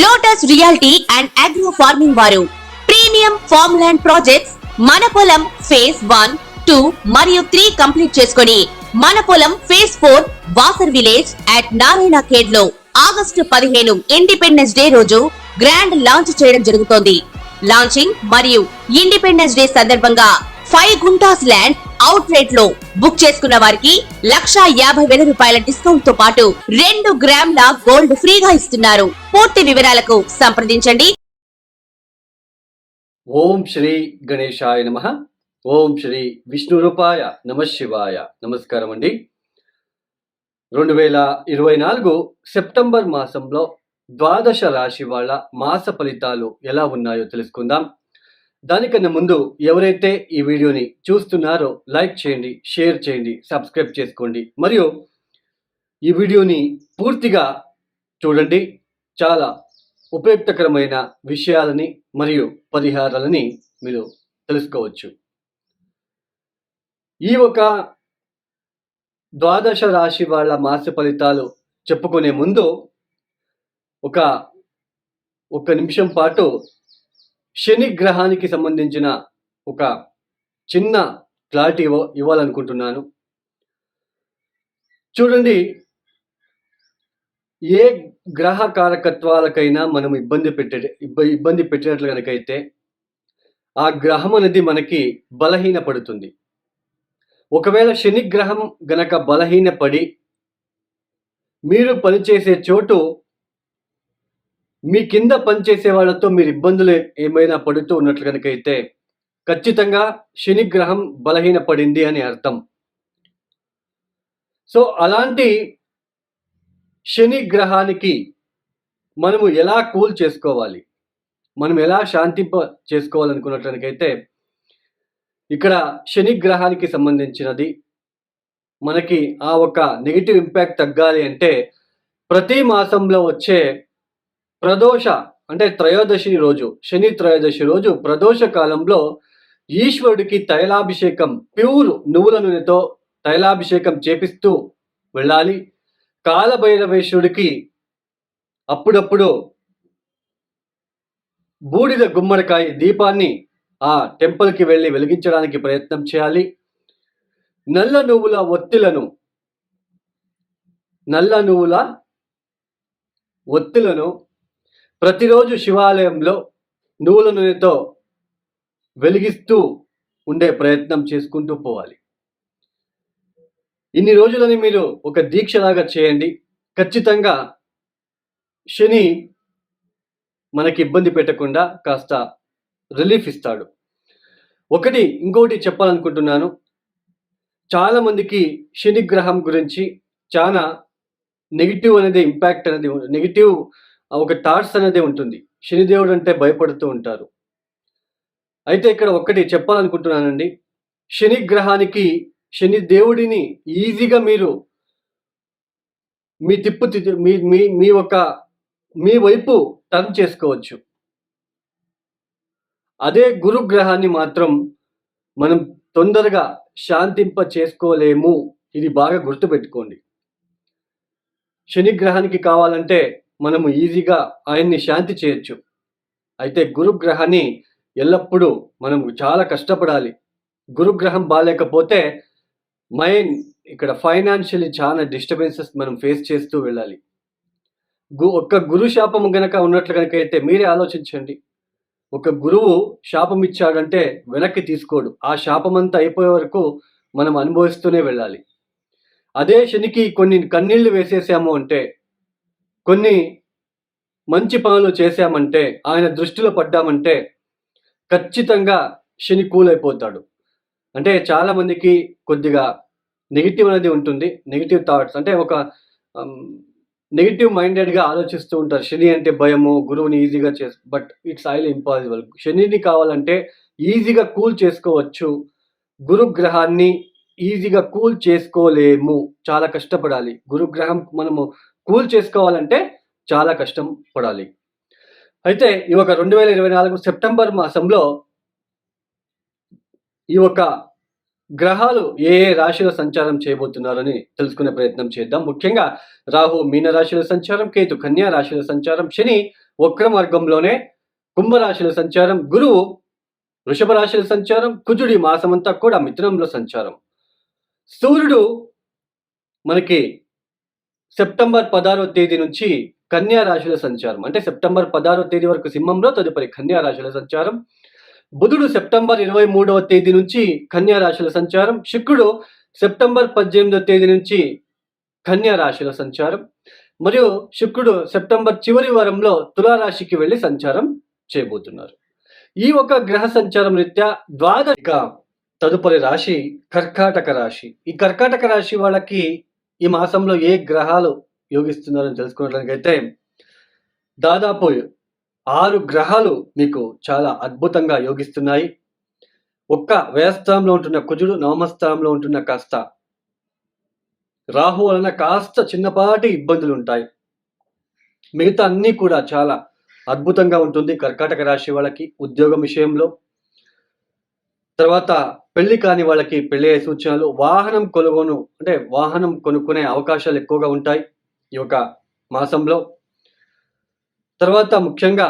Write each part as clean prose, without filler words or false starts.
Lotus reality and agro farming వారు premium farm land projects మన పొలం ఫేజ్ 1, 2 మరియు 3 కంప్లీట్ చేసుకొని మన పొలం phase 4 Wasar village at Narayana Khed లో ఆగస్టు 15 ఇండిపెండెన్స్ డే రోజు గ్రాండ్ లాంచ్ చేయడం జరుగుతోంది. లాంచింగ్ మరియు ఇండిపెండెన్స్ డే సందర్భంగా 5 గుంటాస్ ల్యాండ్ అవుట్ రేట్ లో బుక్ చేసుకున్న వారికి 1,50,000 రూపాయల డిస్కౌంట్ తో పాటు 2 గ్రాముల గోల్డ్ ఫ్రీగా ఇస్తున్నారు. పూర్తి వివరాలకు సంప్రదించండి. ఓం శ్రీ గణేశాయ నమః. ఓం శ్రీ విష్ణు రూపాయ నమః శివాయ. నమస్కారం అండి. 2024 సెప్టెంబర్ మాసంలో ద్వాదశ రాశి వాళ్ళ మాస ఫలితాలు ఎలా ఉన్నాయో తెలుసుకుందాం. దానికన్నా ముందు ఎవరైతే ఈ వీడియోని చూస్తున్నారో లైక్ చేయండి, షేర్ చేయండి, సబ్స్క్రైబ్ చేసుకోండి మరియు ఈ వీడియోని పూర్తిగా చూడండి. చాలా ఉపయుక్తకరమైన విషయాలని మరియు పరిహారాలని మీరు తెలుసుకోవచ్చు. ఈ ఒక ద్వాదశ రాశి వాళ్ళ మాస ఫలితాలు చెప్పుకునే ముందు ఒక నిమిషం పాటు శని గ్రహానికి సంబంధించిన ఒక చిన్న క్లారిటీ ఇవ్వాలనుకుంటున్నాను. చూడండి, ఏ గ్రహ కారకత్వాలకైనా మనం ఇబ్బంది పెట్టినట్లు కనుకైతే ఆ గ్రహం అనేది మనకి బలహీనపడుతుంది. ఒకవేళ శని గ్రహం గనక బలహీనపడి మీరు పనిచేసే చోటు మీ కింద పనిచేసే వాళ్ళతో మీరు ఇబ్బందులు ఏమైనా పడుతూ ఉన్నట్లు కనుకైతే ఖచ్చితంగా శని గ్రహం బలహీనపడింది అని అర్థం. సో అలాంటి శని గ్రహానికి మనము ఎలా కూల్ చేసుకోవాలి, మనం ఎలా శాంతింప చేసుకోవాలనుకున్నట్లయితే ఇక్కడ శని గ్రహానికి సంబంధించినది మనకి ఆ ఒక నెగిటివ్ ఇంపాక్ట్ తగ్గాలి అంటే ప్రతి మాసంలో వచ్చే ప్రదోష అంటే త్రయోదశి రోజు, శని త్రయోదశి రోజు ప్రదోష కాలంలో ఈశ్వరుడికి తైలాభిషేకం, ప్యూర్ నువ్వుల నూనెతో తైలాభిషేకం చేపిస్తూ వెళ్ళాలి. కాలభైరవేశ్వరుడికి అప్పుడప్పుడు బూడిద గుమ్మడికాయ దీపాన్ని ఆ టెంపుల్కి వెళ్ళి వెలిగించడానికి ప్రయత్నం చేయాలి. నల్ల నువ్వుల ఒత్తులను ప్రతిరోజు శివాలయంలో నువ్వుల నూనెతో వెలిగిస్తూ ఉండే ప్రయత్నం చేసుకుంటూ పోవాలి. ఇన్ని రోజులని మీరు ఒక దీక్షలాగా చేయండి. ఖచ్చితంగా శని మనకి ఇబ్బంది పెట్టకుండా కాస్త రిలీఫ్ ఇస్తాడు. ఇంకోటి చెప్పాలనుకుంటున్నాను. చాలామందికి శని గ్రహం గురించి చాలా నెగిటివ్ అనేది ఇంపాక్ట్ అనేది నెగిటివ్ ఒక థాట్స్ అనేది ఉంటుంది. శనిదేవుడు అంటే భయపడుతూ ఉంటారు. అయితే ఇక్కడ చెప్పాలనుకుంటున్నానండి. శని గ్రహానికి శని దేవుడిని ఈజీగా మీరు మీ వైపు టర్న్ చేసుకోవచ్చు. అదే గురు గ్రహాన్ని మాత్రం మనం తొందరగా శాంతింప చేసుకోలేము. ఇది బాగా గుర్తుపెట్టుకోండి. శని గ్రహానికి కావాలంటే మనము ఈజీగా ఆయన్ని శాంతి చేయొచ్చు. అయితే గురుగ్రహాన్ని ఎల్లప్పుడూ మనం చాలా కష్టపడాలి. గురుగ్రహం బాగాలేకపోతే ఇక్కడ ఫైనాన్షియల్లీ చాలా డిస్టర్బెన్సెస్ మనం ఫేస్ చేస్తూ వెళ్ళాలి. ఒక్క గురు శాపం గనక ఉన్నట్లు కనుక అయితే మీరే ఆలోచించండి. ఒక గురువు శాపం ఇచ్చాడంటే వెనక్కి తీసుకోడు. ఆ శాపం అంతా అయిపోయే వరకు మనం అనుభవిస్తూనే వెళ్ళాలి. అదే శనికి కొన్ని కన్నీళ్లు వేసేసాము అంటే, కొన్ని మంచి పనులు చేశామంటే, ఆయన దృష్టిలో పడ్డామంటే ఖచ్చితంగా శని కూల్ అయిపోతాడు. అంటే చాలా మందికి కొద్దిగా నెగిటివ్ అనేది ఉంటుంది. నెగిటివ్ థాట్స్ అంటే ఒక నెగిటివ్ మైండెడ్గా ఆలోచిస్తూ ఉంటారు. శని అంటే భయము, గురువుని ఈజీగా బట్ ఇట్స్ హైలీ ఇంపాసిబుల్. శనిని కావాలంటే ఈజీగా కూల్ చేసుకోవచ్చు. గురుగ్రహాన్ని ఈజీగా కూల్ చేసుకోలేము, చాలా కష్టపడాలి. గురుగ్రహం మనము కూల్ చేసుకోవాలంటే చాలా కష్టం పడాలి. అయితే ఈ ఒక 2024 సెప్టెంబర్ మాసంలో ఈ ఒక గ్రహాలు ఏ రాశిలో సంచారం చేయబోతున్నారని తెలుసుకునే ప్రయత్నం చేద్దాం. ముఖ్యంగా రాహు మీన రాశిలో సంచారం, కేతు కన్యా రాశిలో సంచారం, శని వక్ర మార్గంలోనే కుంభరాశిలో సంచారం, గురువు వృషభ రాశిలో సంచారం, కుజుడి మాసమంతా కూడా మిథునంలో సంచారం. సూర్యుడు మనకి సెప్టెంబర్ 16వ తేదీ నుంచి కన్యా రాశిలో సంచారం, అంటే సెప్టెంబర్ 16వ తేదీ వరకు సింహంలో, తదుపరి కన్యా రాశిలో సంచారం. బుధుడు సెప్టెంబర్ 23వ తేదీ నుంచి కన్యా రాశిలో సంచారం. శుక్రుడు సెప్టెంబర్ 18వ తేదీ నుంచి కన్యా రాశిలో సంచారం. మరియు శుక్రుడు సెప్టెంబర్ చివరి వారంలో తులారాశికి వెళ్ళి సంచారం చేయబోతున్నారు. ఈ ఒక గ్రహ సంచారం రీత్యా తదుపరి రాశి కర్కాటక రాశి. ఈ కర్కాటక రాశి వాళ్ళకి ఈ మాసంలో ఏ గ్రహాలు యోగిస్తున్నారని తెలుసుకున్నట్లయితే దాదాపు 6 గ్రహాలు మీకు చాలా అద్భుతంగా యోగిస్తున్నాయి. ఒక్క వ్యయస్థానంలో ఉంటున్న కుజుడు, నవమ స్థానంలో ఉంటున్న కాస్త రాహు వలన కాస్త చిన్నపాటి ఇబ్బందులు ఉంటాయి. మిగతా అన్నీ కూడా చాలా అద్భుతంగా ఉంటుంది కర్కాటక రాశి వాళ్ళకి ఉద్యోగం విషయంలో. తర్వాత పెళ్లి కాని వాళ్ళకి పెళ్లి అయ్యే సూచనలు, వాహనం కొనుగోలు, అంటే వాహనం కొనుక్కునే అవకాశాలు ఎక్కువగా ఉంటాయి ఈ యొక్క మాసంలో. తర్వాత ముఖ్యంగా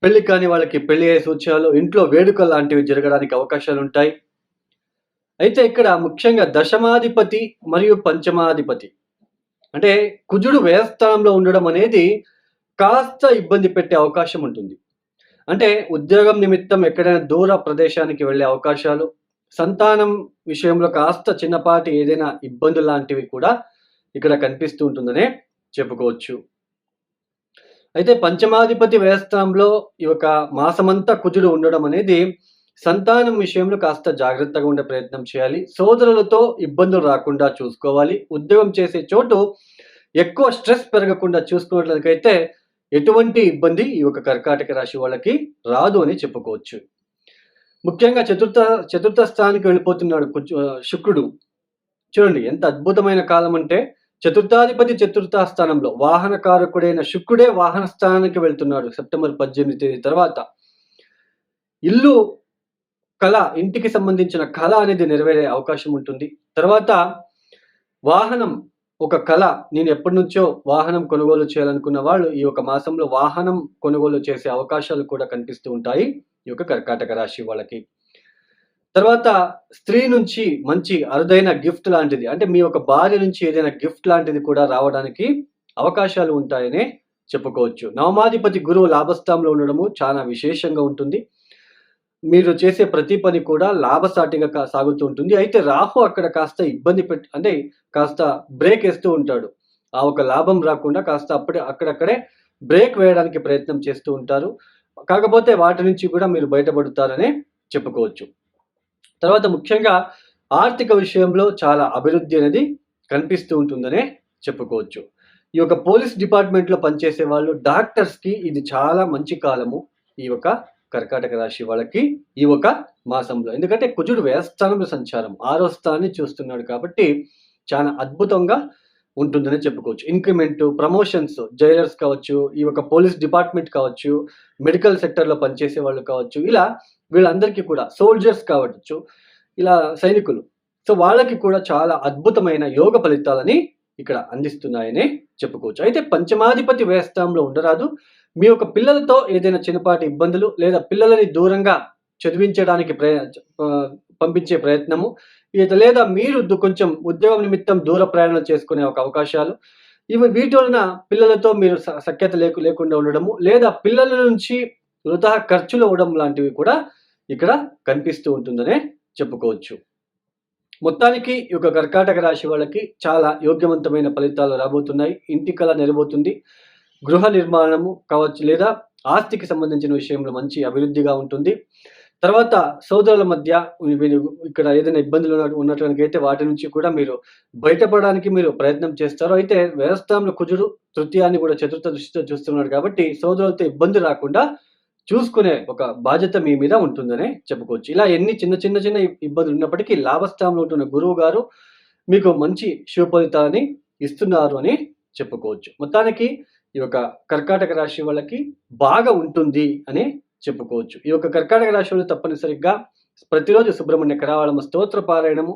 పెళ్లి కాని వాళ్ళకి పెళ్లి అయ్యే సూచనలు, ఇంట్లో వేడుకలు లాంటివి జరగడానికి అవకాశాలు ఉంటాయి. అయితే ఇక్కడ ముఖ్యంగా దశమాధిపతి మరియు పంచమాధిపతి, అంటే కుజుడు వ్యయస్థానంలో ఉండడం అనేది కాస్త ఇబ్బంది పెట్టే అవకాశం ఉంటుంది. అంటే ఉద్యోగం నిమిత్తం ఎక్కడైనా దూర ప్రదేశానికి వెళ్ళే అవకాశాలు, సంతానం విషయంలో కాస్త చిన్నపాటి ఏదైనా ఇబ్బందులు లాంటివి కూడా ఇక్కడ కనిపిస్తూ ఉంటుందనే చెప్పుకోవచ్చు. అయితే పంచమాధిపతి వ్యయస్థానంలో ఈ యొక్క మాసమంతా కుజుడు ఉండడం అనేది సంతానం విషయంలో కాస్త జాగ్రత్తగా ఉండే ప్రయత్నం చేయాలి. సోదరులతో ఇబ్బందులు రాకుండా చూసుకోవాలి. ఉద్యోగం చేసే చోటు ఎక్కువ స్ట్రెస్ పెరగకుండా చూసుకున్నట్లయితే ఎటువంటి ఇబ్బంది ఈ యొక్క కర్కాటక రాశి వాళ్ళకి రాదు అని చెప్పుకోవచ్చు. ముఖ్యంగా చతుర్థ స్థానానికి వెళ్ళిపోతున్నాడు శుక్రుడు. చూడండి ఎంత అద్భుతమైన కాలం అంటే, చతుర్థాధిపతి చతుర్థ స్థానంలో, వాహనకారకుడైన శుక్రుడే వాహన స్థానానికి వెళ్తున్నాడు సెప్టెంబర్ 18 తేదీ తర్వాత. ఇల్లు కళ, ఇంటికి సంబంధించిన కళ అనేది నెరవేరే అవకాశం ఉంటుంది. తర్వాత వాహనం ఒక కళ, నేను ఎప్పటి నుంచో వాహనం కొనుగోలు చేయాలనుకున్న వాళ్ళు ఈ యొక్క మాసంలో వాహనం కొనుగోలు చేసే అవకాశాలు కూడా కనిపిస్తూ ఉంటాయి ఈ యొక్క కర్కాటక రాశి వాళ్ళకి. తర్వాత స్త్రీ నుంచి మంచి అరుదైన గిఫ్ట్ లాంటిది, అంటే మీ యొక్క భార్య నుంచి ఏదైనా గిఫ్ట్ లాంటిది కూడా రావడానికి అవకాశాలు ఉంటాయనే చెప్పుకోవచ్చు. నవమాధిపతి గురువు లాభస్థానంలో ఉండడము చాలా విశేషంగా ఉంటుంది. మీరు చేసే ప్రతి పని కూడా లాభసాటిగా సాగుతూ ఉంటుంది. అయితే రాహు అక్కడ కాస్త ఇబ్బంది అంటే కాస్త బ్రేక్ వేస్తూ ఉంటాడు. ఆ ఒక లాభం రాకుండా కాస్త అక్కడక్కడే బ్రేక్ వేయడానికి ప్రయత్నం చేస్తూ ఉంటారు. కాకపోతే వాటి నుంచి కూడా మీరు బయటపడతారనే చెప్పుకోవచ్చు. తర్వాత ముఖ్యంగా ఆర్థిక విషయంలో చాలా అభివృద్ధి అనేది కనిపిస్తూ ఉంటుందనే చెప్పుకోవచ్చు. ఈ యొక్క పోలీస్ డిపార్ట్మెంట్లో పనిచేసే వాళ్ళు, డాక్టర్స్కి ఇది చాలా మంచి కాలము ఈ యొక్క కర్కాటక రాశి వాళ్ళకి ఈ ఒక మాసంలో. ఎందుకంటే కుజుడు వ్యయస్థానంలో సంచారం 6వ స్థానాన్ని చూస్తున్నాడు కాబట్టి చాలా అద్భుతంగా ఉంటుందని చెప్పుకోవచ్చు. ఇంక్రిమెంట్, ప్రమోషన్స్, జైలర్స్ కావచ్చు, ఈ యొక్క పోలీస్ డిపార్ట్మెంట్ కావచ్చు, మెడికల్ సెక్టర్లో పనిచేసే వాళ్ళు కావచ్చు, ఇలా వీళ్ళందరికీ కూడా, సోల్జర్స్ కావచ్చు, ఇలా సైనికులు, సో వాళ్ళకి కూడా చాలా అద్భుతమైన యోగ ఫలితాలని ఇక్కడ అందిస్తున్నాయనే చెప్పుకోవచ్చు. అయితే పంచమాధిపతి వ్యయస్థానంలో ఉండరాదు. మీ యొక్క పిల్లలతో ఏదైనా చిన్నపాటి ఇబ్బందులు, లేదా పిల్లలని దూరంగా చదివించడానికి పంపించే ప్రయత్నము, లేదా మీరు కొంచెం ఉద్యోగం నిమిత్తం దూర ప్రయాణాలు చేసుకునే ఒక అవకాశాలు, వీటి వలన పిల్లలతో మీరు సఖ్యత లేకుండా ఉండడము, లేదా పిల్లల నుంచి వృధా ఖర్చులు అవ్వడం లాంటివి కూడా ఇక్కడ కనిపిస్తూ ఉంటుందనే చెప్పుకోవచ్చు. మొత్తానికి ఈ యొక్క కర్కాటక రాశి వాళ్ళకి చాలా యోగ్యవంతమైన ఫలితాలు రాబోతున్నాయి. ఇంటి కళ నెరవేరుతుంది. గృహ నిర్మాణము కావచ్చు, లేదా ఆస్తికి సంబంధించిన విషయంలో మంచి అభివృద్ధిగా ఉంటుంది. తర్వాత సోదరుల మధ్య ఇక్కడ ఏదైనా ఇబ్బందులు ఉన్నట్లయితే వాటి నుంచి కూడా మీరు బయటపడడానికి మీరు ప్రయత్నం చేస్తారు. అయితే వ్యయస్థానంలో కుజుడు తృతీయాన్ని కూడా చతుర్థ దృష్టితో చూస్తున్నాడు కాబట్టి సోదరులతో ఇబ్బంది రాకుండా చూసుకునే ఒక బాధ్యత మీ మీద ఉంటుందనే చెప్పుకోవచ్చు. ఇలా ఎన్ని చిన్న ఇబ్బందులు ఉన్నప్పటికీ లాభస్థానంలో ఉంటున్న గురువు గారు మీకు మంచి శుభ ఫలితాన్ని ఇస్తున్నారు అని చెప్పుకోవచ్చు. మొత్తానికి ఈ యొక్క కర్కాటక రాశి వాళ్ళకి బాగా ఉంటుంది అని చెప్పుకోవచ్చు. ఈ యొక్క కర్కాటక రాశి వాళ్ళు తప్పనిసరిగా ప్రతిరోజు సుబ్రహ్మణ్య కరావళమ స్తోత్ర పారాయణము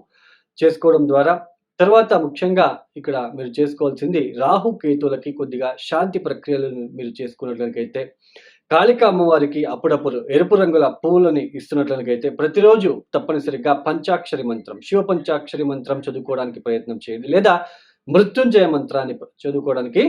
చేసుకోవడం ద్వారా తర్వాత ముఖ్యంగా ఇక్కడ మీరు చేసుకోవాల్సింది రాహు కేతులకి కొద్దిగా శాంతి ప్రక్రియలను మీరు చేసుకున్నట్లయితే, కాళికా అమ్మవారికి అప్పుడప్పుడు ఎరుపు రంగుల పువ్వులని ఇస్తున్నట్లయితే ప్రతిరోజు తప్పనిసరిగా పంచాక్షరి మంత్రం, శివ పంచాక్షరి మంత్రం చదువుకోవడానికి ప్రయత్నం చేయండి. లేదా మృత్యుంజయ మంత్రాన్ని చదువుకోవడానికి